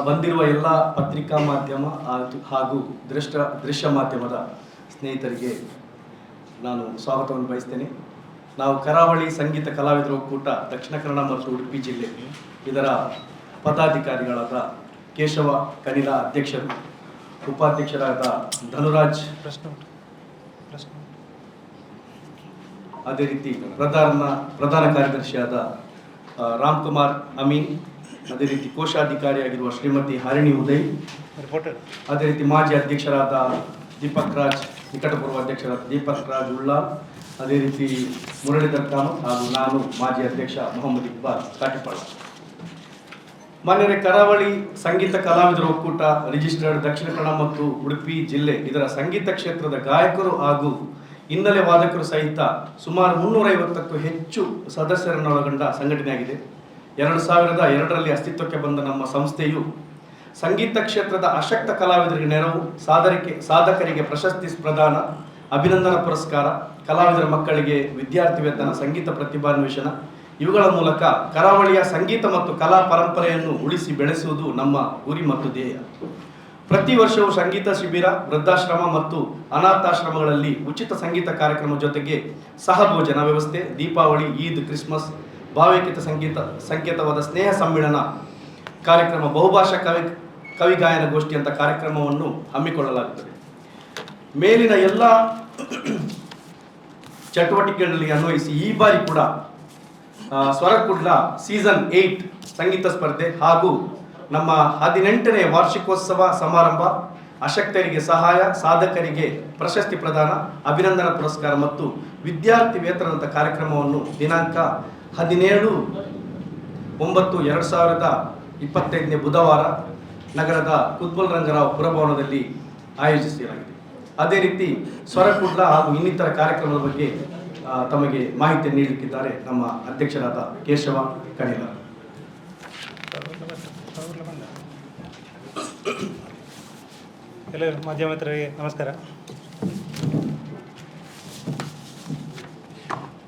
ಬಂದಿರುವ ಎಲ್ಲ ಪತ್ರಿಕಾ ಮಾಧ್ಯಮ ಹಾಗೂ ದೃಶ್ಯ ಮಾಧ್ಯಮದ ಸ್ನೇಹಿತರಿಗೆ ನಾನು ಸ್ವಾಗತವನ್ನು ಬಯಸ್ತೇನೆ. ನಾವು ಕರಾವಳಿ ಸಂಗೀತ ಕಲಾವಿದರ ಒಕ್ಕೂಟ ದಕ್ಷಿಣ ಕನ್ನಡ ಮತ್ತು ಉಡುಪಿ ಜಿಲ್ಲೆ ಇದರ ಪದಾಧಿಕಾರಿಗಳಾದ ಕೇಶವ ಕನಿಲ ಅಧ್ಯಕ್ಷರು, ಉಪಾಧ್ಯಕ್ಷರಾದ ಧನುರಾಜ್, ಅದೇ ರೀತಿ ಪ್ರಧಾನ ಕಾರ್ಯದರ್ಶಿಯಾದ ರಾಮ್ಕುಮಾರ್ ಅಮೀನ್, ಅದೇ ರೀತಿ ಕೋಶಾಧಿಕಾರಿಯಾಗಿರುವ ಶ್ರೀಮತಿ ಹರಿಣಿ ಉದಯ್, ಅದೇ ರೀತಿ ಮಾಜಿ ಅಧ್ಯಕ್ಷರಾದ ದೀಪಕ್ ರಾಜ್, ನಿಕಟಪೂರ್ವ ಅಧ್ಯಕ್ಷರಾದ ದೀಪಕ್ ರಾಜ್ ಉಳ್ಳಾಲ್, ಅದೇ ರೀತಿ ಮುರಳೀಧರ್ ಕಾಮತ್ ಹಾಗೂ ನಾನು ಮಾಜಿ ಅಧ್ಯಕ್ಷ ಮೊಹಮ್ಮದ್ ಇಕ್ಬಾಲ್ ಕಾಟಿಪಾಳ. ಮಾನ್ಯರೇ, ಕರಾವಳಿ ಸಂಗೀತ ಕಲಾವಿದರ ಒಕ್ಕೂಟ ರಿಜಿಸ್ಟರ್ಡ್ ದಕ್ಷಿಣ ಕನ್ನಡ ಮತ್ತು ಉಡುಪಿ ಜಿಲ್ಲೆ ಇದರ ಸಂಗೀತ ಕ್ಷೇತ್ರದ ಗಾಯಕರು ಹಾಗೂ ಹಿನ್ನೆಲೆ ವಾದಕರು ಸಹಿತ ಸುಮಾರು 350ಕ್ಕೂ ಹೆಚ್ಚು ಸದಸ್ಯರನ್ನೊಳಗೊಂಡ ಸಂಘಟನೆಯಾಗಿದೆ. 2002ರಲ್ಲಿ ಅಸ್ತಿತ್ವಕ್ಕೆ ಬಂದ ನಮ್ಮ ಸಂಸ್ಥೆಯು ಸಂಗೀತ ಕ್ಷೇತ್ರದ ಅಶಕ್ತ ಕಲಾವಿದರಿಗೆ ನೆರವು, ಸಾಧಕರಿಗೆ ಪ್ರಶಸ್ತಿ ಪ್ರದಾನ, ಅಭಿನಂದನಾ ಪುರಸ್ಕಾರ, ಕಲಾವಿದರ ಮಕ್ಕಳಿಗೆ ವಿದ್ಯಾರ್ಥಿ ವೇತನ, ಸಂಗೀತ ಪ್ರತಿಭಾನ್ವೇಷಣ ಇವುಗಳ ಮೂಲಕ ಕರಾವಳಿಯ ಸಂಗೀತ ಮತ್ತು ಕಲಾ ಪರಂಪರೆಯನ್ನು ಉಳಿಸಿ ಬೆಳೆಸುವುದು ನಮ್ಮ ಗುರಿ ಮತ್ತು ಧ್ಯೇಯ. ಪ್ರತಿ ವರ್ಷವೂ ಸಂಗೀತ ಶಿಬಿರ, ವೃದ್ಧಾಶ್ರಮ ಮತ್ತು ಅನಾಥಾಶ್ರಮಗಳಲ್ಲಿ ಉಚಿತ ಸಂಗೀತ ಕಾರ್ಯಕ್ರಮ ಜೊತೆಗೆ ಸಹಭೋಜನ ವ್ಯವಸ್ಥೆ, ದೀಪಾವಳಿ, ಈದ್, ಕ್ರಿಸ್ಮಸ್, ಭಾವೈಕ್ಯತ ಸಂಕೇತವಾದ ಸ್ನೇಹ ಸಮ್ಮೇಳನ ಕಾರ್ಯಕ್ರಮ, ಬಹುಭಾಷಾ ಕವಿ ಗಾಯನ ಗೋಷ್ಠಿ ಅಂತ ಕಾರ್ಯಕ್ರಮವನ್ನು ಹಮ್ಮಿಕೊಳ್ಳಲಾಗುತ್ತದೆ. ಮೇಲಿನ ಎಲ್ಲ ಚಟುವಟಿಕೆಗಳಲ್ಲಿ ಅನ್ವಯಿಸಿ ಈ ಬಾರಿ ಕೂಡ ಸ್ವರಕುಡ್ಲ ಸೀಸನ್ 8 ಸಂಗೀತ ಸ್ಪರ್ಧೆ ಹಾಗೂ ನಮ್ಮ 18ನೇ ವಾರ್ಷಿಕೋತ್ಸವ ಸಮಾರಂಭ, ಅಶಕ್ತರಿಗೆ ಸಹಾಯ, ಸಾಧಕರಿಗೆ ಪ್ರಶಸ್ತಿ ಪ್ರದಾನ, ಅಭಿನಂದನಾ ಪುರಸ್ಕಾರ ಮತ್ತು ವಿದ್ಯಾರ್ಥಿ ವೇತನದ ಕಾರ್ಯಕ್ರಮವನ್ನು ದಿನಾಂಕ 17/9/2025 ಬುಧವಾರ ನಗರದ ಕುತ್ಬಲ್ ರಂಗರಾವ್ ಪುರಭವನದಲ್ಲಿ ಆಯೋಜಿಸಲಾಗಿದೆ. ಅದೇ ರೀತಿ ಸ್ವರಕುಡ್ಲ ಹಾಗೂ ಇನ್ನಿತರ ಕಾರ್ಯಕ್ರಮದ ಬಗ್ಗೆ ತಮಗೆ ಮಾಹಿತಿ ನೀಡಲಿಕ್ಕಿದ್ದಾರೆ ನಮ್ಮ ಅಧ್ಯಕ್ಷರಾದ ಕೇಶವ ಕನಿಲ. ಎಲ್ಲರೂ ಮಾಧ್ಯಮ ಮಿತ್ರರಿಗೆ ನಮಸ್ಕಾರ.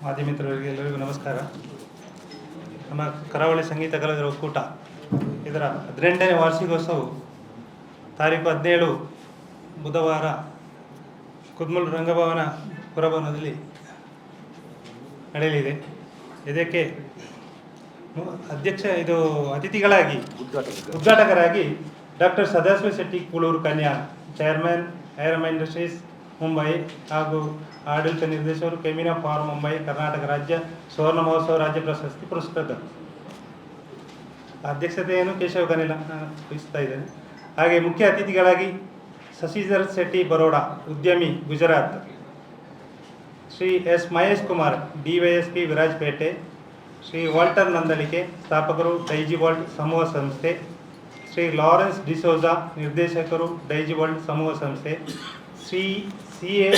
ಮಾಧ್ಯಮ ಮಿತ್ರರಿಗೆ ಎಲ್ಲರಿಗೂ ನಮಸ್ಕಾರ. ನಮ್ಮ ಕರಾವಳಿ ಸಂಗೀತ ಕಲಾವಿದರ ಒಕ್ಕೂಟ ಇದರ 18ನೇ ವಾರ್ಷಿಕೋತ್ಸವವು ತಾರೀಕು 17 ಬುಧವಾರ ಕುದ್ಮಲ್ ರಂಗಭವನ ಪುರಭವನದಲ್ಲಿ ನಡೆಯಲಿದೆ. ಇದಕ್ಕೆ ಅತಿಥಿಗಳಾಗಿ ಉದ್ಘಾಟಕರಾಗಿ ಡಾಕ್ಟರ್ ಸದಾಶಿವ ಶೆಟ್ಟಿ ಕೂಳೂರು ಕನ್ಯಾ, ಚೇರ್ಮನ್ ಐರಮ್ ಇಂಡಸ್ಟ್ರೀಸ್ ಮುಂಬೈ ಹಾಗೂ ಆಡಳಿತ ನಿರ್ದೇಶಕರು ಕೆಮಿನಾ ಫಾರ್ಮ್ ಮುಂಬೈ, ಕರ್ನಾಟಕ ರಾಜ್ಯ ಸುವರ್ಣ ಮಹೋತ್ಸವ ರಾಜ್ಯ ಪ್ರಶಸ್ತಿ ಪುರಸ್ಕೃತರು. ಅಧ್ಯಕ್ಷತೆಯನ್ನು ಕೇಶವ ಕನಿಲ ವಹಿಸ್ತಾ ಇದ್ದೇನೆ. ಹಾಗೆ ಮುಖ್ಯ ಅತಿಥಿಗಳಾಗಿ ಶಶಿಧರ್ ಶೆಟ್ಟಿ ಬರೋಡಾ, ಉದ್ಯಮಿ, Gujarat; Shri S Mahesh Kumar, DYSP, Virajpet; Shri Walter Nandalike, ಸ್ಥಾಪಕರು ಡೈಜಿ ವರ್ಲ್ಡ್ ಸಮೂಹ ಸಂಸ್ಥೆ; ಶ್ರೀ ಲಾರೆನ್ಸ್ ಡಿಸೋಜಾ, ನಿರ್ದೇಶಕರು ಡೈಜಿ ವರ್ಲ್ಡ್ ಸಮೂಹ ಸಂಸ್ಥೆ; ಶ್ರೀ CA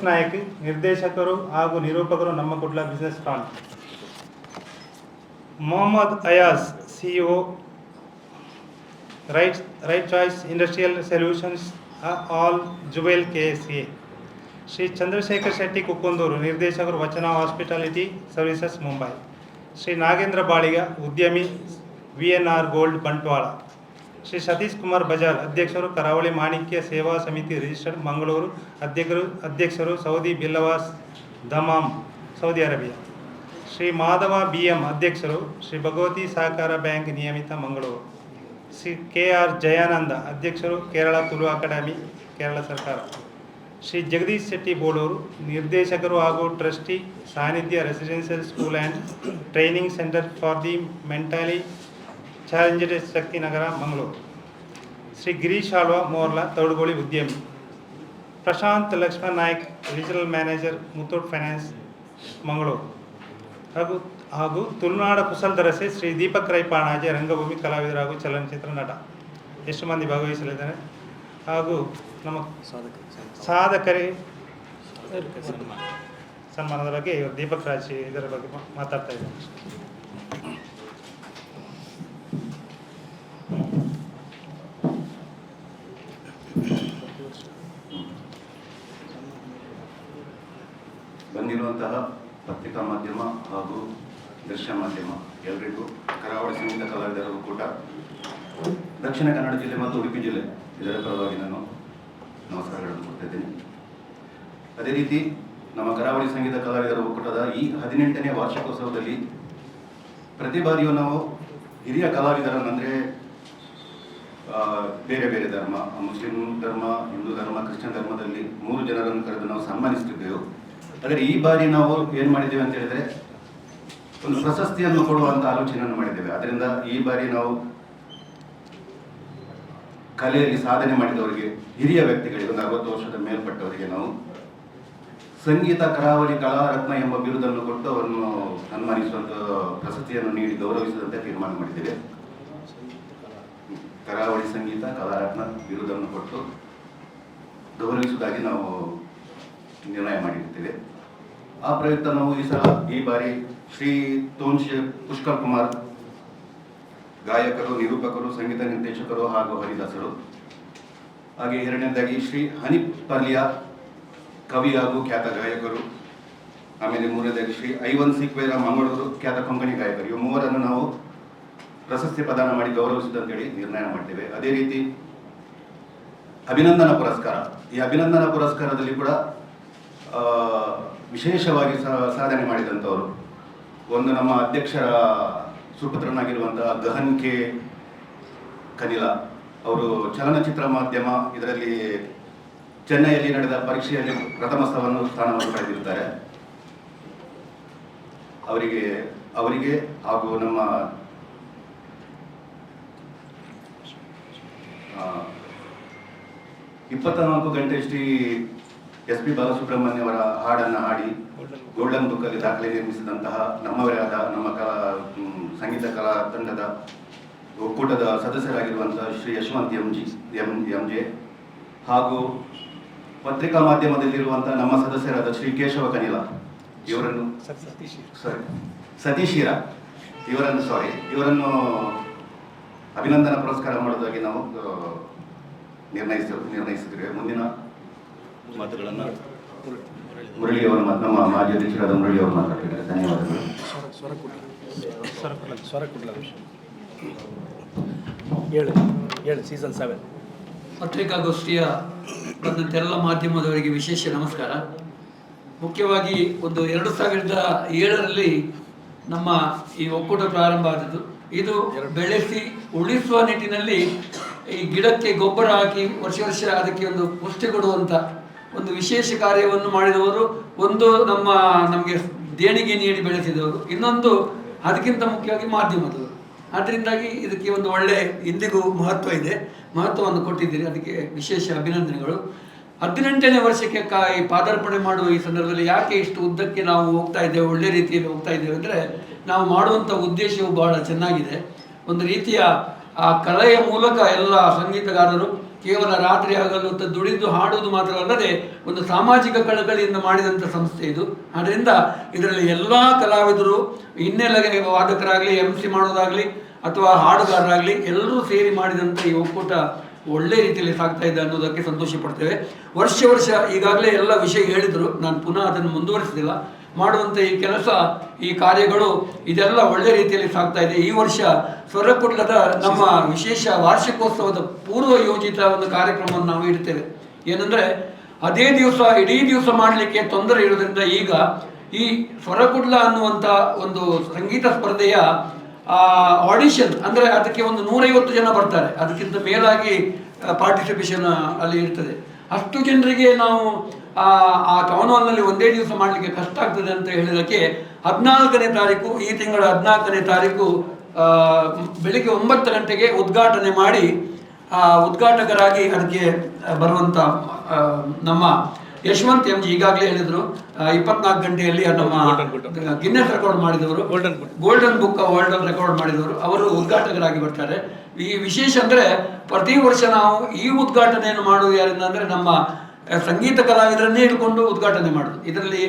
ನಾಯಕ್, ನಿರ್ದೇಶಕರು ಹಾಗೂ ನಿರೂಪಕರು ನಮ್ಮ ಕುಡ್ಲ ಬಿಸ್ನೆಸ್ ಫಾಂಡ್; Mohammed Ayaz, CEO right choice industrial solutions Al Jubail KSA; Shri Chandrashekar Shetty Kukkundoor, ನಿರ್ದೇಶಕರು ವಚನ ಹಾಸ್ಪಿಟಾಲಿಟಿ ಸರ್ವಿಸಸ್ ಮುಂಬೈ; ಶ್ರೀ ನಾಗೇಂದ್ರ ಬಾಳಿಗ, ಉದ್ಯಮಿ, VNR ಗೋಲ್ಡ್ ಬಂಟ್ವಾಳ; ಶ್ರೀ ಸತೀಶ್ ಕುಮಾರ್ ಬಜಾರ್, ಅಧ್ಯಕ್ಷರು ಕರಾವಳಿ ಮಾಣಿಕ್ಯ ಸೇವಾ ಸಮಿತಿ ರಿಜಿಸ್ಟರ್ಡ್ ಮಂಗಳೂರು, ಅಧ್ಯಕ್ಷರು Saudi Billavas Dammam, Saudi Arabia; Shri Madhava BM, ಅಧ್ಯಕ್ಷರು ಶ್ರೀ ಭಗವತಿ ಸಹಕಾರ ಬ್ಯಾಂಕ್ ನಿಯಮಿತ, ಮಂಗಳೂರು; ಶ್ರೀ KR ಜಯಾನಂದ, ಅಧ್ಯಕ್ಷರು ಕೇರಳ ತುಳು ಅಕಾಡೆಮಿ, ಕೇರಳ ಸರ್ಕಾರ; ಶ್ರೀ ಜಗದೀಶ್ ಶೆಟ್ಟಿ ಬೋಳೂರು, ನಿರ್ದೇಶಕರು ಹಾಗೂ trustee, Sannidhya residential school and training centre for the mentally challenged Shaktinagar, Mangaluru; Shri Girish Alva Morla, Thaudugoli, ಉದ್ಯಮಿ; Prashanth Lakshman Naik, regional manager, Muthoot finance, Mangaluru; ಹಾಗೂ ತುಳುನಾಡ ಕುಶಲ್ ದರಸೆ ಶ್ರೀ ದೀಪಕ್ ರೈ ಪಾಣಾಜೆ, ರಂಗಭೂಮಿ ಕಲಾವಿದರು ಹಾಗೂ ಚಲನಚಿತ್ರ ನಟ. ಎಷ್ಟು ಮಂದಿ ಭಾಗವಹಿಸಲಿದ್ದಾರೆ? ಹಾಗೂ ನಮ್ಮ ಸಾಧಕರಿಗೆ ಸನ್ಮಾನದ ಬಗ್ಗೆ ಇವರು ದೀಪಕ್ ರಾಜ್ ಇದರ ಬಗ್ಗೆ ಮಾತಾಡ್ತಾ ಇದ್ದಾರೆ. ಬಂದಿರುವಂತಹ ಪತ್ರಿಕಾ ಮಾಧ್ಯಮ ಹಾಗೂ ದೃಶ್ಯ ಮಾಧ್ಯಮ ಎಲ್ಲರಿಗೂ ಕರಾವಳಿ ಸಂಗೀತ ಕಲಾವಿದರ ಒಕ್ಕೂಟ ದಕ್ಷಿಣ ಕನ್ನಡ ಜಿಲ್ಲೆ ಮತ್ತು ಉಡುಪಿ ಜಿಲ್ಲೆ ಇದರ ಪರವಾಗಿ ನಾನು ನಮಸ್ಕಾರಗಳನ್ನು ಕೊಡ್ತಾ ಇದ್ದೇನೆ. ಅದೇ ರೀತಿ ನಮ್ಮ ಕರಾವಳಿ ಸಂಗೀತ ಕಲಾವಿದರ ಒಕ್ಕೂಟದ ಈ 18ನೇ ವಾರ್ಷಿಕೋತ್ಸವದಲ್ಲಿ ಪ್ರತಿ ಬಾರಿಯೂ ನಾವು ಹಿರಿಯ ಕಲಾವಿದರನ್ನಂದರೆ ಬೇರೆ ಬೇರೆ ಧರ್ಮ, ಮುಸ್ಲಿಂ ಧರ್ಮ, ಹಿಂದೂ ಧರ್ಮ, ಕ್ರಿಶ್ಚಿಯನ್ ಧರ್ಮದಲ್ಲಿ 3 ಜನರನ್ನು ಕರೆದು ನಾವು ಸನ್ಮಾನಿಸ್ತಿದ್ದೆವು. ಆದರೆ ಈ ಬಾರಿ ನಾವು ಏನು ಮಾಡಿದ್ದೇವೆ ಅಂತ ಹೇಳಿದರೆ ಒಂದು ಪ್ರಶಸ್ತಿಯನ್ನು ಕೊಡುವಂಥ ಆಲೋಚನೆಯನ್ನು ಮಾಡಿದ್ದೇವೆ. ಅದರಿಂದ ಈ ಬಾರಿ ನಾವು ಕಲೆಯಲ್ಲಿ ಸಾಧನೆ ಮಾಡಿದವರಿಗೆ, ಹಿರಿಯ ವ್ಯಕ್ತಿಗಳಿಗೆ, ಒಂದು 60 ವರ್ಷದ ಮೇಲ್ಪಟ್ಟವರಿಗೆ ನಾವು ಸಂಗೀತ ಕರಾವಳಿ ಕಲಾರತ್ನ ಎಂಬ ಬಿರುದನ್ನು ಕೊಟ್ಟು ಅವರನ್ನು ಸನ್ಮಾನಿಸುವಂಥ ಪ್ರಶಸ್ತಿಯನ್ನು ನೀಡಿ ಗೌರವಿಸುವಂತೆ ತೀರ್ಮಾನ ಮಾಡಿದ್ದೇವೆ. ಕರಾವಳಿ ಸಂಗೀತ ಕಲಾರತ್ನ ಬಿರುದನ್ನು ಕೊಟ್ಟು ಗೌರವಿಸುವುದಾಗಿ ನಾವು ನಿರ್ಣಯ ಮಾಡಿರ್ತೇವೆ. ಆ ಪ್ರಯುಕ್ತ ನಾವು ಈ ಬಾರಿ ಶ್ರೀ ತೋನ್ಶ್ ಪುಷ್ಕರ್ ಕುಮಾರ್, ಗಾಯಕರು, ನಿರೂಪಕರು, ಸಂಗೀತ ನಿರ್ದೇಶಕರು ಹಾಗೂ ಹರಿದಾಸರು, ಹಾಗೆ ಎರಡನೇದಾಗಿ ಶ್ರೀ ಹನೀಫ್ ಪರ್ಲಿಯಾ, ಕವಿ ಹಾಗೂ ಖ್ಯಾತ ಗಾಯಕರು, ಆಮೇಲೆ ಮೂರನೇದಾಗಿ ಶ್ರೀ ಐವನ್ ಸಿಕ್ವೇರ, ಮಂಗಳೂರು, ಖ್ಯಾತ ಕೊಂಕಣಿ ಗಾಯಕರು. ಇವು 3ರನ್ನು ನಾವು ಪ್ರಶಸ್ತಿ ಪ್ರದಾನ ಮಾಡಿ ಗೌರವಿಸಿದಂತೇಳಿ ನಿರ್ಣಯ ಮಾಡ್ತೇವೆ. ಅದೇ ರೀತಿ ಅಭಿನಂದನಾ ಪುರಸ್ಕಾರ, ಈ ಅಭಿನಂದನಾ ಪುರಸ್ಕಾರದಲ್ಲಿ ಕೂಡ ವಿಶೇಷವಾಗಿ ಸಾಧನೆ ಮಾಡಿದಂಥವರು ಒಂದು ನಮ್ಮ ಅಧ್ಯಕ್ಷರ ಸುಪುತ್ರನಾಗಿರುವಂತಹ ಗಹನ್ ಕೆ ಕನಿಲ ಅವರು ಚಲನಚಿತ್ರ ಮಾಧ್ಯಮ ಇದರಲ್ಲಿ ಚೆನ್ನೈಯಲ್ಲಿ ನಡೆದ ಪರೀಕ್ಷೆಯಲ್ಲಿ ಪ್ರಥಮ ಸ್ಥಾನವನ್ನು ಪಡೆದಿರುತ್ತಾರೆ. ಅವರಿಗೆ ಹಾಗೂ ನಮ್ಮ 24 ಗಂಟೆ ಶ್ರೀ SP ಬಾಲಸುಬ್ರಹ್ಮಣ್ಯ ಅವರ ಹಾಡನ್ನು ಹಾಡಿ ಗೋಲ್ಡನ್ ಬುಕ್ಕಲ್ಲಿ ದಾಖಲೆ ನಿರ್ಮಿಸಿದಂತಹ ನಮ್ಮವರೇ ಆದ ನಮ್ಮ ಸಂಗೀತ ಕಲಾ ತಂಡದ ಒಕ್ಕೂಟದ ಸದಸ್ಯರಾಗಿರುವಂತಹ ಶ್ರೀ ಯಶವಂತ್ MJ ಹಾಗೂ ಪತ್ರಿಕಾ ಮಾಧ್ಯಮದಲ್ಲಿರುವಂತಹ ನಮ್ಮ ಸದಸ್ಯರಾದ ಶ್ರೀ ಕೇಶವ ಕನಿಲ ಇವರನ್ನು ಸತೀಶ್ ಹೀರಾ ಇವರನ್ನು ಅಭಿನಂದನಾ ಪುರಸ್ಕಾರ ಮಾಡೋದಾಗಿ ನಾವು ನಿರ್ಣಯಿಸಿದ್ದೇವೆ. ಮುಂದಿನ ಮಾತುಗಳನ್ನು ಮುರಳಿ ಅವರು ನಮ್ಮ ಮಾಜಿ ಅಧ್ಯಕ್ಷರಾದ ಮುರಳಿ ಅವರು ಮಾತಾಡ್ತಿದ್ದಾರೆ. ಧನ್ಯವಾದಗಳು. ಸೀಸನ್ 7 ಪತ್ರಿಕಾಗೋಷ್ಠಿಯ ಬಂದಂತೆಲ್ಲ ಮಾಧ್ಯಮದವರಿಗೆ ವಿಶೇಷ ನಮಸ್ಕಾರ. ಮುಖ್ಯವಾಗಿ 2007ರಲ್ಲಿ ನಮ್ಮ ಈ ಒಕ್ಕೂಟ ಪ್ರಾರಂಭ ಆದದ್ದು. ಇದು ಬೆಳೆಸಿ ಉಳಿಸುವ ನಿಟ್ಟಿನಲ್ಲಿ ಈ ಗಿಡಕ್ಕೆ ಗೊಬ್ಬರ ಹಾಕಿ ವರ್ಷ ಅದಕ್ಕೆ ಒಂದು ಪುಷ್ಟಿ ಕೊಡುವಂಥ ಒಂದು ವಿಶೇಷ ಕಾರ್ಯವನ್ನು ಮಾಡಿದವರು, ಒಂದು ನಮಗೆ ದೇಣಿಗೆ ನೀಡಿ ಬೆಳೆಸಿದವರು, ಇನ್ನೊಂದು ಅದಕ್ಕಿಂತ ಮುಖ್ಯವಾಗಿ ಮಾಧ್ಯಮದವರು. ಅದರಿಂದಾಗಿ ಇದಕ್ಕೆ ಒಂದು ಒಳ್ಳೆ ಇಂದಿಗೂ ಮಹತ್ವವನ್ನು ಕೊಟ್ಟಿದ್ದೀರಿ, ಅದಕ್ಕೆ ವಿಶೇಷ ಅಭಿನಂದನೆಗಳು. 18ನೇ ವರ್ಷಕ್ಕೆ ಪಾದಾರ್ಪಣೆ ಮಾಡುವ ಈ ಸಂದರ್ಭದಲ್ಲಿ ಯಾಕೆ ಇಷ್ಟು ಉದ್ದಕ್ಕೆ ನಾವು ಹೋಗ್ತಾ ಇದ್ದೇವೆ, ಒಳ್ಳೆ ರೀತಿಯಲ್ಲಿ ಹೋಗ್ತಾ ಇದ್ದೇವೆ ಅಂದರೆ ನಾವು ಮಾಡುವಂಥ ಉದ್ದೇಶವು ಬಹಳ ಚೆನ್ನಾಗಿದೆ. ಒಂದು ರೀತಿಯ ಆ ಕಲೆಯ ಮೂಲಕ ಎಲ್ಲ ಸಂಗೀತಗಾರರು ಕೇವಲ ರಾತ್ರಿ ಹಗಲು ದುಡಿದು ಹಾಡುವುದು ಮಾತ್ರವಲ್ಲದೆ ಒಂದು ಸಾಮಾಜಿಕ ಕಳಕಳಿಯಿಂದ ಮಾಡಿದಂಥ ಸಂಸ್ಥೆ ಇದು. ಆದ್ದರಿಂದ ಇದರಲ್ಲಿ ಎಲ್ಲ ಕಲಾವಿದರು, ಹಿನ್ನೆಲೆ ವಾದಕರಾಗಲಿ, MC ಮಾಡೋದಾಗಲಿ ಅಥವಾ ಹಾಡುಗಾರರಾಗಲಿ ಎಲ್ಲರೂ ಸೇರಿ ಮಾಡಿದಂಥ ಈ ಒಕ್ಕೂಟ ಒಳ್ಳೆ ರೀತಿಯಲ್ಲಿ ಸಾಗ್ತಾ ಇದೆ ಅನ್ನೋದಕ್ಕೆ ಸಂತೋಷ ಪಡ್ತೇವೆ. ವರ್ಷ ಈಗಾಗಲೇ ಎಲ್ಲ ವಿಷಯ ಹೇಳಿದರು, ನಾನು ಪುನಃ ಅದನ್ನು ಮುಂದುವರಿಸಲಿಲ್ಲ. ಮಾಡುವಂಥ ಈ ಕೆಲಸ, ಈ ಕಾರ್ಯಗಳು ಇದೆಲ್ಲ ಒಳ್ಳೆ ರೀತಿಯಲ್ಲಿ ಸಾಗ್ತಾ ಇದೆ. ಈ ವರ್ಷ ಸ್ವರಕುಟ್ಲದ ನಮ್ಮ ವಿಶೇಷ ವಾರ್ಷಿಕೋತ್ಸವದ ಪೂರ್ವ ಯೋಜಿತ ಒಂದು ಕಾರ್ಯಕ್ರಮವನ್ನು ನಾವು ಇಡ್ತೇವೆ. ಏನಂದರೆ ಅದೇ ದಿವಸ ಇಡೀ ದಿವಸ ಮಾಡಲಿಕ್ಕೆ ತೊಂದರೆ ಇರೋದ್ರಿಂದ ಈಗ ಈ ಸ್ವರಕುಟ್ಲ ಅನ್ನುವಂಥ ಒಂದು ಸಂಗೀತ ಸ್ಪರ್ಧೆಯ ಆಡಿಷನ್, ಅಂದರೆ ಅದಕ್ಕೆ ಒಂದು 150 ಜನ ಬರ್ತಾರೆ, ಅದಕ್ಕಿಂತ ಮೇಲಾಗಿ ಪಾರ್ಟಿಸಿಪೇಷನ್ ಅಲ್ಲಿ ಇರ್ತದೆ. ಅಷ್ಟು ಜನರಿಗೆ ನಾವು ಆ ಟೌನ್ ಹಾಲ್ನಲ್ಲಿ ಒಂದೇ ದಿವಸ ಮಾಡಲಿಕ್ಕೆ ಕಷ್ಟ ಆಗ್ತದೆ ಅಂತ ಹೇಳಿದಕ್ಕೆ 14ನೇ ತಾರೀಕು, ಈ ತಿಂಗಳ 14ನೇ ತಾರೀಕು ಬೆಳಿಗ್ಗೆ 9 ಗಂಟೆಗೆ ಉದ್ಘಾಟನೆ ಮಾಡಿ ಉದ್ಘಾಟಕರಾಗಿ ಅದಕ್ಕೆ ಬರುವಂಥ ನಮ್ಮ ಯಶವಂತ್ MG ಈಗಾಗಲೇ ಹೇಳಿದರು 24 ಗಂಟೆಯಲ್ಲಿ ನಮ್ಮ ಗಿನ್ನೆಸ್ ರೆಕಾರ್ಡ್ ಮಾಡಿದವರು, ಗೋಲ್ಡನ್ ಬುಕ್ ವರ್ಲ್ಡ್ ರೆಕಾರ್ಡ್ ಮಾಡಿದವರು, ಅವರು ಉದ್ಘಾಟಕರಾಗಿ ಬರ್ತಾರೆ. ಈ ವಿಶೇಷ ಅಂದರೆ ಪ್ರತಿ ವರ್ಷ ನಾವು ಈ ಉದ್ಘಾಟನೆಯನ್ನು ಮಾಡುವುದು ಯಾರಿಂದ ಅಂದರೆ ನಮ್ಮ ಸಂಗೀತ ಕಲಾವಿದರನ್ನೇ ಇಟ್ಕೊಂಡು ಉದ್ಘಾಟನೆ ಮಾಡೋದು. ಇದರಲ್ಲಿ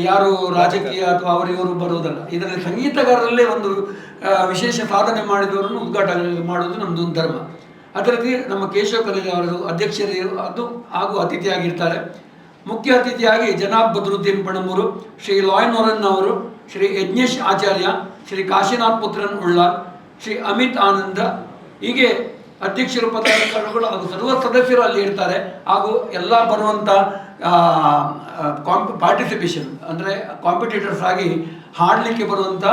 ಯಾರು ರಾಜಕೀಯ ಅಥವಾ ಅವರಿವರು ಬರುವುದಲ್ಲ, ಇದರಲ್ಲಿ ಸಂಗೀತಗಾರರಲ್ಲೇ ಒಂದು ವಿಶೇಷ ಸಾಧನೆ ಮಾಡಿದವರನ್ನು ಉದ್ಘಾಟನೆ ಮಾಡೋದು ನಮ್ಮದೊಂದು ಧರ್ಮ. ಅದರಲ್ಲಿ ನಮ್ಮ ಕೇಶವ ಕನಿಲ ಅವರು ಅಧ್ಯಕ್ಷರು ಅದು ಹಾಗೂ ಅತಿಥಿಯಾಗಿರ್ತಾರೆ. ಮುಖ್ಯ ಅತಿಥಿಯಾಗಿ ಜನಾಬ್ ಬದ್ರುದ್ದೀನ್ ಪಣಮೂರು, ಶ್ರೀ ಲಾಯ್ನೋರನ್ ಅವರು, ಶ್ರೀ ಯಜ್ಞೇಶ್ ಆಚಾರ್ಯ, ಶ್ರೀ ಕಾಶಿನಾಥ್ ಪುತ್ರನ್ ಉಳ್ಳಾರ್, ಶ್ರೀ ಅಮಿತ್ ಆನಂದ, ಹೀಗೆ ಅಧ್ಯಕ್ಷರು ಪದಾಧಿಕಾರಿಗಳು ಹಾಗೂ ಸರ್ವ ಸದಸ್ಯರು ಅಲ್ಲಿ ಇರ್ತಾರೆ. ಹಾಗೂ ಎಲ್ಲ ಬರುವಂಥ ಪಾರ್ಟಿಸಿಪೇಷನ್ ಅಂದರೆ ಕಾಂಪಿಟೇಟರ್ಸ್ ಆಗಿ ಹಾಡಲಿಕ್ಕೆ ಬರುವಂಥ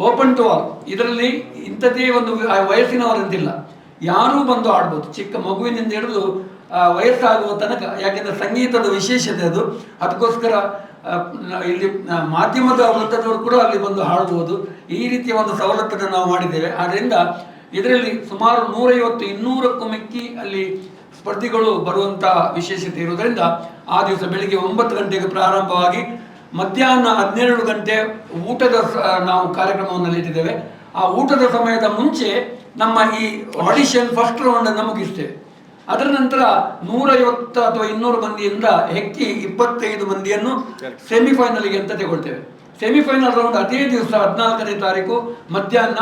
ಓಪನ್ ಟು ಆಲ್. ಇದರಲ್ಲಿ ಇಂಥದ್ದೇ ಒಂದು ವಯಸ್ಸಿನವರಂತಿಲ್ಲ, ಯಾರೂ ಬಂದು ಆಡ್ಬೋದು, ಚಿಕ್ಕ ಮಗುವಿನಿಂದ ಹಿಡಿದು ವಯಸ್ಸಾಗುವ ತನಕ. ಯಾಕೆಂದರೆ ಸಂಗೀತದ ವಿಶೇಷತೆ ಅದು. ಅದಕ್ಕೋಸ್ಕರ ಇಲ್ಲಿ ಮಾಧ್ಯಮದ ವೃತ್ತದವರು ಕೂಡ ಅಲ್ಲಿ ಬಂದು ಹಾಡ್ಬೋದು. ಈ ರೀತಿಯ ಒಂದು ಸವಲತ್ತನ್ನು ನಾವು ಮಾಡಿದ್ದೇವೆ. ಆದ್ದರಿಂದ ಇದರಲ್ಲಿ ಸುಮಾರು 150-200ಕ್ಕೂ ಮಿಕ್ಕಿ ಅಲ್ಲಿ ಸ್ಪರ್ಧಿಗಳು ಬರುವಂಥ ವಿಶೇಷತೆ ಇರುವುದರಿಂದ ಆ ದಿವಸ ಬೆಳಿಗ್ಗೆ 9 ಗಂಟೆಗೆ ಪ್ರಾರಂಭವಾಗಿ ಮಧ್ಯಾಹ್ನ 12 ಗಂಟೆ ಊಟದ ನಾವು ಕಾರ್ಯಕ್ರಮವನ್ನು ಇಟ್ಟಿದ್ದೇವೆ. ಆ ಊಟದ ಸಮಯದ ಮುಂಚೆ ನಮ್ಮ ಈ ಆಡಿಷನ್ ಫಸ್ಟ್ ರೌಂಡನ್ನು ಮುಗಿಸ್ತೇವೆ. ಅದರ ನಂತರ 150 ಅಥವಾ 200 ಮಂದಿಯಿಂದ ಹೆಕ್ಕಿ 25 ಮಂದಿಯನ್ನು ಸೆಮಿಫೈನಲ್ಗೆ ಅಂತ ತಗೊಳ್ತೇವೆ. ಸೆಮಿಫೈನಲ್ ರೌಂಡ್ ಅದೇ ದಿವಸ 14ನೇ ತಾರೀಕು ಮಧ್ಯಾಹ್ನ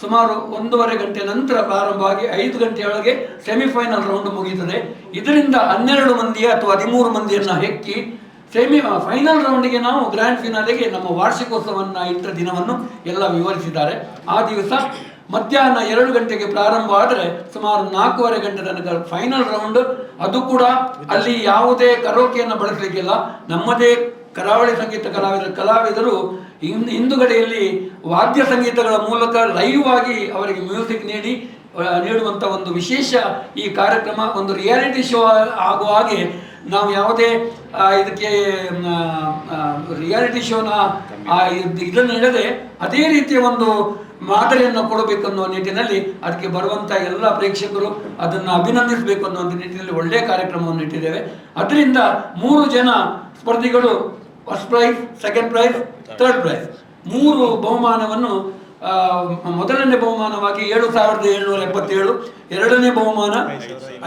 ಸುಮಾರು 1:30 ಗಂಟೆ ನಂತರ ಪ್ರಾರಂಭವಾಗಿ 5 ಗಂಟೆಯೊಳಗೆ ಸೆಮಿಫೈನಲ್ ರೌಂಡ್ ಮುಗಿಯುತ್ತದೆ. ಇದರಿಂದ 12 ಮಂದಿ ಅಥವಾ 13 ಮಂದಿಯನ್ನು ಹೆಕ್ಕಿ ಫೈನಲ್ ರೌಂಡಿಗೆ ನಾವು ಗ್ರ್ಯಾಂಡ್ ಫಿನಾಲೆಗೆ ನಮ್ಮ ವಾರ್ಷಿಕೋತ್ಸವವನ್ನು ಇಟ್ಟ ದಿನವನ್ನು ಎಲ್ಲ ವಿವರಿಸಿದ್ದಾರೆ. ಆ ದಿವಸ ಮಧ್ಯಾಹ್ನ 2 ಗಂಟೆಗೆ ಪ್ರಾರಂಭ ಆದರೆ ಸುಮಾರು 4:15 ಗಂಟೆ ತನಕ ಫೈನಲ್ ರೌಂಡ್. ಅದು ಕೂಡ ಅಲ್ಲಿ ಯಾವುದೇ ಕರೋಕೆಯನ್ನು ಬಳಸಲಿಕ್ಕಿಲ್ಲ. ನಮ್ಮದೇ ಕರಾವಳಿ ಸಂಗೀತ ಕಲಾವಿದರು ಹಿಂದುಗಡೆಯಲ್ಲಿ ವಾದ್ಯ ಸಂಗೀತಗಳ ಮೂಲಕ ಲೈವ್ ಆಗಿ ಅವರಿಗೆ ಮ್ಯೂಸಿಕ್ ನೀಡುವಂಥ ಒಂದು ವಿಶೇಷ ಈ ಕಾರ್ಯಕ್ರಮ. ಒಂದು ರಿಯಾಲಿಟಿ ಶೋ ಆಗುವ ಹಾಗೆ ನಾವು ಯಾವುದೇ ಇದಕ್ಕೆ ರಿಯಾಲಿಟಿ ಶೋನ ಇದನ್ನು ಇಡದೆ ಅದೇ ರೀತಿಯ ಒಂದು ಮಾದರಿಯನ್ನು ಕೊಡಬೇಕನ್ನುವ ನಿಟ್ಟಿನಲ್ಲಿ ಅದಕ್ಕೆ ಬರುವಂಥ ಎಲ್ಲ ಪ್ರೇಕ್ಷಕರು ಅದನ್ನು ಅಭಿನಂದಿಸಬೇಕು ಅನ್ನುವಂಥ ನಿಟ್ಟಿನಲ್ಲಿ ಒಳ್ಳೆಯ ಕಾರ್ಯಕ್ರಮವನ್ನು ಇಟ್ಟಿದ್ದೇವೆ. ಅದರಿಂದ 3 ಜನ ಸ್ಪರ್ಧಿಗಳು first prize, second prize, third prize 3 ಬಹುಮಾನವನ್ನು ಮೊದಲನೇ ಬಹುಮಾನವಾಗಿ 7,777, ಎರಡನೇ ಬಹುಮಾನ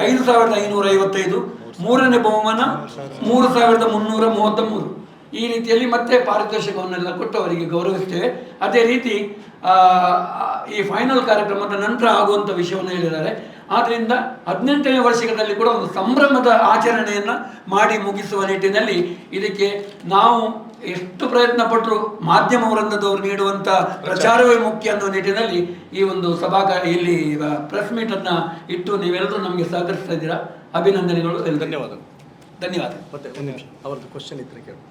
5,555, ಮೂರನೇ ಬಹುಮಾನ 3,333. ಈ ರೀತಿಯಲ್ಲಿ ಮತ್ತೆ ಪಾರಿತೋಷಿಕವನ್ನೆಲ್ಲ ಕೊಟ್ಟು ಅವರಿಗೆ ಗೌರವಿಸ್ತೇವೆ. ಅದೇ ರೀತಿ ಈ ಫೈನಲ್ ಕಾರ್ಯಕ್ರಮದ ನಂತರ ಆಗುವಂಥ ವಿಷಯವನ್ನು ಹೇಳಿದ್ದಾರೆ. ಆದ್ದರಿಂದ 18ನೇ ವರ್ಷದಲ್ಲಿ ಕೂಡ ಒಂದು ಸಂಭ್ರಮದ ಆಚರಣೆಯನ್ನು ಮಾಡಿ ಮುಗಿಸುವ ನಿಟ್ಟಿನಲ್ಲಿ ಇದಕ್ಕೆ ನಾವು ಎಷ್ಟು ಪ್ರಯತ್ನ ಪಟ್ಟರು ಮಾಧ್ಯಮ ವೃಂದದವರು ನೀಡುವಂಥ ಪ್ರಚಾರವೇ ಮುಖ್ಯ ಅನ್ನೋ ನಿಟ್ಟಿನಲ್ಲಿ ಈ ಒಂದು ಇಲ್ಲಿ ಪ್ರೆಸ್ ಮೀಟನ್ನು ಇಟ್ಟು ನೀವೆಲ್ಲರೂ ನಮಗೆ ಸಹಕರಿಸ್ತಾ ಇದ್ದೀರಾ. ಅಭಿನಂದನೆಗಳು. ಧನ್ಯವಾದಗಳು. ಧನ್ಯವಾದ. ಮತ್ತೆ ಒಂದು ನಿಮಿಷ ಅವ್ರದ್ದು ಕ್ವಶನ್ ಇದ್ರೆ ಕೇಳಿ.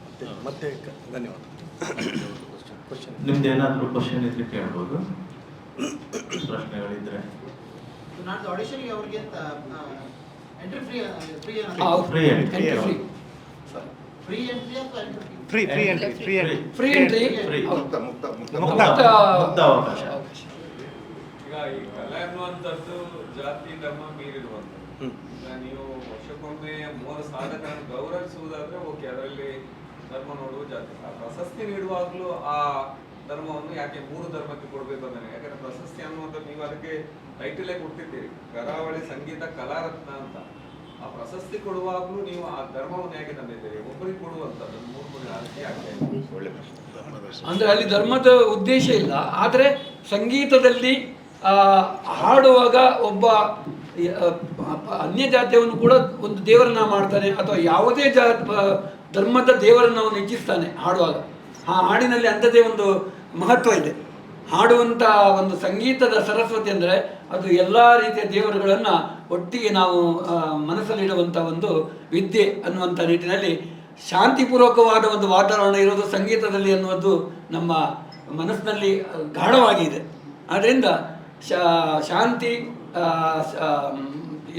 ಮತ್ತೆ ಧನ್ಯವಾದ. ನಿಮ್ದು ಏನಾದರೂ ಕ್ವಶನ್ ಇದ್ರೆ ಕೇಳ್ಬೋದು, ಪ್ರಶ್ನೆಗಳಿದ್ರೆ. ನಾಡ್ದು ಆಡಿಷನ್ಗೆ ಅವ್ರಿಗೆ ಅಂತ ಎಂಟ್ರಿ ಫ್ರೀ ಫ್ರೀ ಎಂಟ್ರಿ ಅಥವಾ ಎಂಟ್ರಿ ಫ್ರೀ ಎಂಟ್ರಿ ಮುಕ್ತ ಅವಕಾಶ. ಈಗ ಈ ಕಲೆ ಅನ್ನುವಂಥದ್ದು ಜಾತಿ ಧರ್ಮ ಮೀರಿರುವಂಥದ್ದು. ಈಗ ನೀವು ವರ್ಷಕ್ಕೊಮ್ಮೆ 3 ಸಾಧಕರನ್ನು ಗೌರವಿಸುವುದಾದ್ರೆ ಓಕೆ, ಅದರಲ್ಲಿ ಧರ್ಮ ನೋಡುವ ಜಾತಿ. ಆ ಪ್ರಶಸ್ತಿ ನೀಡುವಾಗಲೂ ಆ ಧರ್ಮವನ್ನು ಯಾಕೆ 3 ಧರ್ಮಕ್ಕೆ ಕೊಡಬೇಕು ಅಂತ. ಯಾಕಂದ್ರೆ ಪ್ರಶಸ್ತಿ ಅನ್ನುವಂಥದ್ದು ನೀವು ಅದಕ್ಕೆ ಟೈಟಲೇ ಕೊಟ್ಟಿದ್ದೀರಿ, ಕರಾವಳಿ ಸಂಗೀತ ಕಲಾರತ್ನ ಅಂತ. ಆ ಪ್ರಶಸ್ತಿ ಕೊಡುವಾಗಲೂ ನೀವು ಆ ಧರ್ಮವನ್ನು ಹೇಗೆ ತಂದಿದ್ದೀರಿ? ಒಬ್ಬರಿಗೆ ಕೊಡುವಂಥದ್ದು 3 ಅದಕ್ಕೆ ಯಾಕೆ? ಒಳ್ಳೆ ಪ್ರಶ್ನೆ. ಅಂದರೆ ಅಲ್ಲಿ ಧರ್ಮದ ಉದ್ದೇಶ ಇಲ್ಲ. ಆದರೆ ಸಂಗೀತದಲ್ಲಿ ಹಾಡುವಾಗ ಒಬ್ಬ ಅನ್ಯ ಜಾತಿಯವನು ಕೂಡ ಒಂದು ದೇವರನ್ನ ಮಾಡ್ತಾನೆ ಅಥವಾ ಯಾವುದೇ ಧರ್ಮದ ದೇವರನ್ನು ಅವನು ಇಚ್ಛಿಸ್ತಾನೆ ಹಾಡುವಾಗ. ಆ ಹಾಡಿನಲ್ಲಿ ಅಂಥದ್ದೇ ಒಂದು ಮಹತ್ವ ಇದೆ. ಹಾಡುವಂಥ ಒಂದು ಸಂಗೀತದ ಸರಸ್ವತಿ ಅಂದರೆ ಅದು ಎಲ್ಲ ರೀತಿಯ ದೇವರುಗಳನ್ನು ಒಟ್ಟಿಗೆ ನಾವು ಮನಸ್ಸಲ್ಲಿಡುವಂಥ ಒಂದು ವಿದ್ಯೆ ಅನ್ನುವಂಥ ನಿಟ್ಟಿನಲ್ಲಿ ಶಾಂತಿಪೂರ್ವಕವಾದ ಒಂದು ವಾತಾವರಣ ಇರೋದು ಸಂಗೀತದಲ್ಲಿ ಅನ್ನುವುದು ನಮ್ಮ ಮನಸ್ಸಿನಲ್ಲಿ ಗಾಢವಾಗಿದೆ. ಆದ್ದರಿಂದ ಶಾಂತಿ,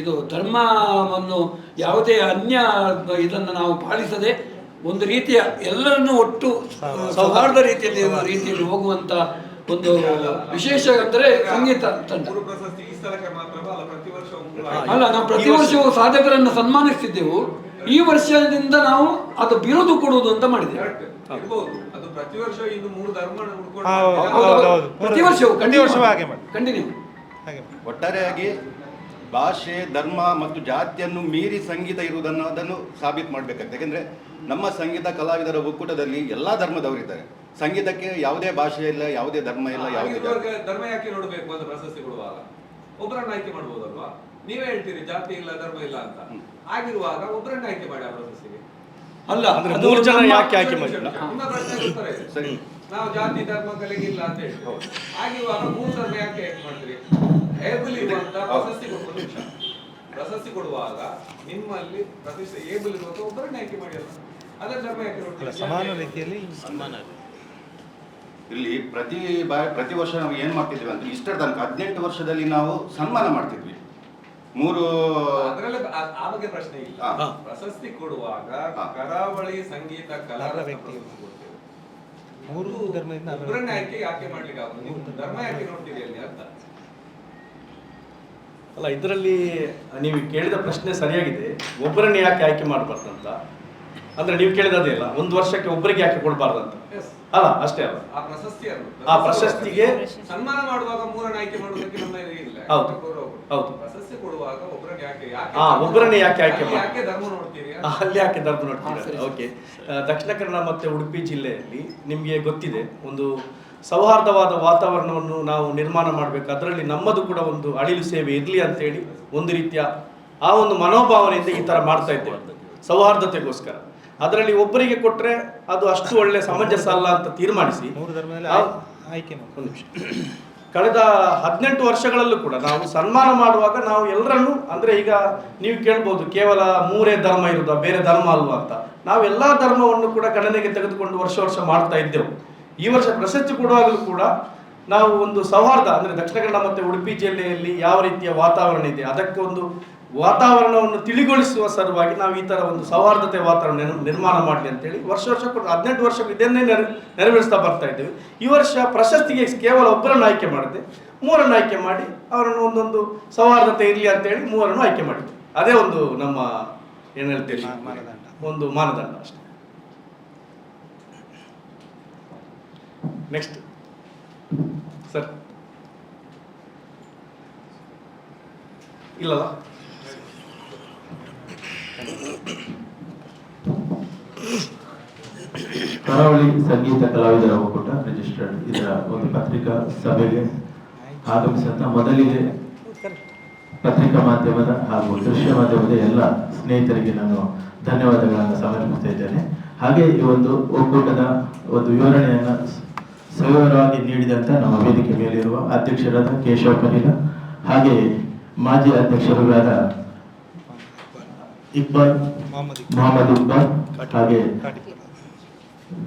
ಇದು ಧರ್ಮವನ್ನು ಯಾವುದೇ ಅನ್ಯ ಇದನ್ನು ನಾವು ಪಾಲಿಸದೆ ಒಂದು ರೀತಿಯ ಎಲ್ಲರನ್ನೂ ಒಟ್ಟು ಸೌಹಾರ್ದ ರೀತಿಯಲ್ಲಿ ಹೋಗುವಂಥ ಒಂದು ವಿಶೇಷ ಅಂದರೆ ಸಂಗೀತ ತಂಡ. ಅಲ್ಲ, ನಾವು ಪ್ರತಿ ವರ್ಷವೂ ಸಾಧಕರನ್ನು ಸನ್ಮಾನಿಸ್ತಿದ್ದೆವು. ಈ ವರ್ಷದಿಂದ ನಾವು ಅದು ಬಿರುದು ಕೊಡುವುದು ಅಂತ ಮಾಡಿದ್ದೇವೆ. ಪ್ರತಿ ವರ್ಷವೂ ಕಂಟಿನ್ಯೂ. ಒಟ್ಟಾರೆಯಾಗಿ ಭಾಷೆ, ಧರ್ಮ ಮತ್ತು ಜಾತಿಯನ್ನು ಮೀರಿ ಸಂಗೀತ ಇರುವುದನ್ನು ಅದನ್ನು ಸಾಬೀತು ಮಾಡಬೇಕಾಗ್ತದೆ. ಯಾಕೆಂದರೆ ನಮ್ಮ ಸಂಗೀತ ಕಲಾವಿದರ ಒಕ್ಕೂಟದಲ್ಲಿ ಎಲ್ಲ ಧರ್ಮದವರಿದ್ದಾರೆ. ಸಂಗೀತಕ್ಕೆ ಯಾವುದೇ ಭಾಷೆ ಇಲ್ಲ, ಯಾವುದೇ ಧರ್ಮ ಇಲ್ಲ, ಯಾವುದೇ ಧರ್ಮ ಯಾಕೆ ನೋಡಬೇಕು ಅಂತ ಪ್ರಶಸ್ತಿ ಕೊಡುವಾಗ ಒಬ್ಬರನ್ನ ಆಯ್ಕೆ ಮಾಡ್ಬೋದಲ್ವಾ? ನೀವೇ ಹೇಳ್ತೀರಿ ಜಾತಿ ಇಲ್ಲ ಧರ್ಮ ಇಲ್ಲ ಅಂತ. ಆಗಿರುವಾಗ ಒಬ್ಬರನ್ನ ಆಯ್ಕೆ ಮಾಡಿ ಆ ಪ್ರಶಸ್ತಿಗೆ. ಅಲ್ಲ, 3 ಜನ ಯಾಕೆ ಆಯ್ಕೆ ಮಾಡಿಲ್ಲ? ನಿಮ್ಮ ಪ್ರಶ್ನೆ ಉತ್ತರ ಇದೆ. ಸರಿ, ನಾವು ಜಾತಿ ಧರ್ಮ ಕಲೆಗಿಲ್ಲ ಅಂತ ಹೇಳಿ ಆಗಿರುವಾಗ 3 ಧರ್ಮ ಯಾಕೆ ಆಯ್ಕೆ ಮಾಡ್ತೀರಿ? ಏಬಲ್ ಇರುವಂತ ಪ್ರಶಸ್ತಿ ಕೊಡುವಾಗ ನಿಮ್ಮಲ್ಲಿ ಏಬಲ್ ಇರುವಂತ ಒಬ್ಬರನ್ನ ಆಯ್ಕೆ ಮಾಡಿ ಅಲ್ಲ, ಅದರ ಧರ್ಮ ಯಾಕೆ ನೋಡ್ತೀರಾ? ಸಮಾನ ರೀತಿಯಲ್ಲಿ ಇಲ್ಲಿ ಪ್ರತಿ ವರ್ಷ ನಾವು ಏನ್ ಮಾಡ್ತಿದ್ವಿ ಅಂದ್ರೆ ಇಷ್ಟರ ತನಕ 18 ವರ್ಷದಲ್ಲಿ ನಾವು ಸನ್ಮಾನ ಮಾಡ್ತಿದ್ವಿ. 3 ಅದರಲ್ಲಿ ಆ ಬಗ್ಗೆ ಪ್ರಶ್ನೆ ಇಲ್ಲ. ಪ್ರಶಸ್ತಿ ಕೊಡುವಾಗ ಕರಾವಳಿ ಸಂಗೀತ ಕಲಾ ವ್ಯಕ್ತಿ ಕೊಡ್ತೇವೆ. 3 ಧರ್ಮದಿಂದ ಒಬ್ಬರನ್ನ ಆಯ್ಕೆ ಯಾಕೆ ಮಾಡ್ಲಿಕ್ಕೆ ಆಗುದು? ನೀವು ಧರ್ಮ ಯಾಕೆ ನೋಡ್ತೀರಿ ಅಲ್ಲಿ ಅಂತ? ಅಲ್ಲ, ಇದರಲ್ಲಿ ನೀವು ಕೇಳಿದ ಪ್ರಶ್ನೆ ಸರಿಯಾಗಿದೆ. ಒಬ್ಬರನ್ನ ಯಾಕೆ ಆಯ್ಕೆ ಮಾಡಬಾರ್ದಂತ ಅಂದ್ರೆ ನೀವು ಕೇಳಿದದೇ ಇಲ್ಲ, 1 ವರ್ಷಕ್ಕೆ ಒಬ್ಬರಿಗೆ ಯಾಕೆ ಕೊಡಬಾರ್ದಂತ ಅಲ್ಲ, ಅಷ್ಟೇ ಅಲ್ಲ. ಆ ಪ್ರಶಸ್ತಿಗೆ ಸನ್ಮಾನ ಮಾಡುವಾಗ 3 ಆಯ್ಕೆ ಮಾಡುವುದಕ್ಕೆ ನಮ್ಮ ಇಲ್ಲ. ಹೌದು ಹೌದು. ಪ್ರಶಸ್ತಿ ಕೊಡುವಾಗ ಒಬ್ಬರನ್ನ ಒಬ್ಬರನ್ನೇ ಯಾಕೆ ಆಯ್ಕೆ ಯಾಕೆ ಧರ್ಮ ನೋಡ್ತೀರಿ? ಅಲ್ಲಿ ಯಾಕೆ ಧರ್ಮ ನೋಡ್ತೀರಿ? ಓಕೆ, ದಕ್ಷಿಣ ಕನ್ನಡ ಮತ್ತೆ ಉಡುಪಿ ಜಿಲ್ಲೆಯಲ್ಲಿ ನಿಮಗೆ ಗೊತ್ತಿದೆ, ಒಂದು ಸೌಹಾರ್ದವಾದ ವಾತಾವರಣವನ್ನು ನಾವು ನಿರ್ಮಾಣ ಮಾಡಬೇಕು. ಅದರಲ್ಲಿ ನಮ್ಮದು ಕೂಡ ಒಂದು ಅಳಿಲು ಸೇವೆ ಇರಲಿ ಅಂತೇಳಿ ಒಂದು ರೀತಿಯ ಆ ಒಂದು ಮನೋಭಾವನೆಯಿಂದ ಈ ಥರ ಮಾಡ್ತಾ ಇದ್ದೇವೆ, ಸೌಹಾರ್ದತೆಗೋಸ್ಕರ. ಅದರಲ್ಲಿ ಒಬ್ಬರಿಗೆ ಕೊಟ್ಟರೆ ಅದು ಅಷ್ಟು ಒಳ್ಳೆ ಸಮಂಜಸ ಅಲ್ಲ ಅಂತ ತೀರ್ಮಾನಿಸಿ ಕಳೆದ 18 ವರ್ಷಗಳಲ್ಲೂ ಕೂಡ ನಾವು ಸನ್ಮಾನ ಮಾಡುವಾಗ ನಾವು ಎಲ್ಲರನ್ನೂ, ಅಂದರೆ ಈಗ ನೀವು ಕೇಳ್ಬೋದು ಕೇವಲ 3 ಧರ್ಮ ಇರುವುದಾ, ಬೇರೆ ಧರ್ಮ ಅಲ್ವಾ ಅಂತ. ನಾವು ಎಲ್ಲ ಧರ್ಮವನ್ನು ಕೂಡ ಗಣನೆಗೆ ತೆಗೆದುಕೊಂಡು ವರ್ಷ ಮಾಡ್ತಾ ಇದ್ದೆವು. ಈ ವರ್ಷ ಪ್ರಶಸ್ತಿ ಕೊಡುವಾಗಲೂ ಕೂಡ ನಾವು ಒಂದು ಸೌಹಾರ್ದ, ಅಂದರೆ ದಕ್ಷಿಣ ಕನ್ನಡ ಮತ್ತು ಉಡುಪಿ ಜಿಲ್ಲೆಯಲ್ಲಿ ಯಾವ ರೀತಿಯ ವಾತಾವರಣ ಇದೆ ಅದಕ್ಕೆ ಒಂದು ವಾತಾವರಣವನ್ನು ತಿಳಿಗೊಳಿಸುವ ಸಲುವಾಗಿ ನಾವು ಈ ಥರ ಒಂದು ಸೌಹಾರ್ದತೆ ವಾತಾವರಣ ನಿರ್ಮಾಣ ಮಾಡಲಿ ಅಂತೇಳಿ ವರ್ಷ 18 ವರ್ಷಕ್ಕೆ ಇದನ್ನೇ ನೆರವೇರಿಸ್ತಾ ಬರ್ತಾ ಇದ್ದೇವೆ. ಈ ವರ್ಷ ಪ್ರಶಸ್ತಿಗೆ ಕೇವಲ ಒಬ್ಬರನ್ನು ಆಯ್ಕೆ ಮಾಡಿದೆ, 3 ಆಯ್ಕೆ ಮಾಡಿ ಅವರನ್ನು ಒಂದೊಂದು ಸೌಹಾರ್ದತೆ ಇರಲಿ ಅಂತೇಳಿ 3 ಆಯ್ಕೆ ಮಾಡಿದ್ವಿ. ಅದೇ ಒಂದು ನಮ್ಮ ಏನು ಹೇಳ್ತೀವಿ ಒಂದು ಮಾನದಂಡ ಅಷ್ಟೇ. ನೆಕ್ಸ್ಟ್ ಸರ್ ಇಲ್ಲಲ್ಲ, ಕರಾವಳಿ ಸಂಗೀತ ಕಲಾವಿದರ ಒಕ್ಕೂಟ ರಿಜಿಸ್ಟರ್ಡ್ ಇದರ ಒಂದು ಪತ್ರಿಕಾ ಸಭೆಗೆ ಆಗಮಿಸಿದ ಮೊದಲಿಗೆ ಪತ್ರಿಕಾ ಮಾಧ್ಯಮದ ಹಾಗೂ ದೃಶ್ಯ ಮಾಧ್ಯಮದ ಎಲ್ಲ ಸ್ನೇಹಿತರಿಗೆ ನಾನು ಧನ್ಯವಾದಗಳನ್ನು ಸಮರ್ಪಿಸ್ತಾ ಇದ್ದೇನೆ. ಹಾಗೆ ಈ ಒಂದು ಒಕ್ಕೂಟದ ಒಂದು ವಿವರಣೆಯನ್ನು ಸವಿವರವಾಗಿ ನೀಡಿದಂತ ನಮ್ಮ ವೇದಿಕೆ ಮೇಲಿರುವ ಅಧ್ಯಕ್ಷರಾದ ಕೇಶವ ಪಲೀಲ, ಹಾಗೆ ಮಾಜಿ ಅಧ್ಯಕ್ಷರಾದ ಮೊಹಮ್ಮದ್ ಇಕ್ಬಾಲ್, ಹಾಗೆ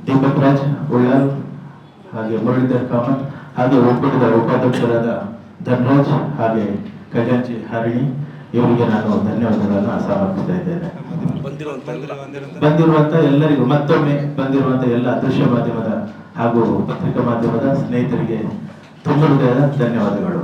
ದೀಪಕ್ ರಾಜ್ ಉಳ್ಳಾಲ್, ಹಾಗೆ ಮುರಳೀಧರ್ ಕಾಮತ್, ಹಾಗೆ ಒಕ್ಕೂಟದ ಉಪಾಧ್ಯಕ್ಷರಾದ ಧನ್ರಾಜ್, ಹಾಗೆ ಖಜಾಂಚಿ ಹರಿಣಿ, ಇವರಿಗೆ ನಾನು ಧನ್ಯವಾದಗಳನ್ನು ಸಮರ್ಪಿಸ್ತಾ ಇದ್ದೇನೆ. ಬಂದಿರುವಂತ ಎಲ್ಲರಿಗೂ ಮತ್ತೊಮ್ಮೆ ಬಂದಿರುವಂತ ಎಲ್ಲ ದೃಶ್ಯ ಮಾಧ್ಯಮದ ಹಾಗೂ ಪತ್ರಿಕಾ ಮಾಧ್ಯಮದ ಸ್ನೇಹಿತರಿಗೆ ತುಂಬ ಹೃದಯದ ಧನ್ಯವಾದಗಳು.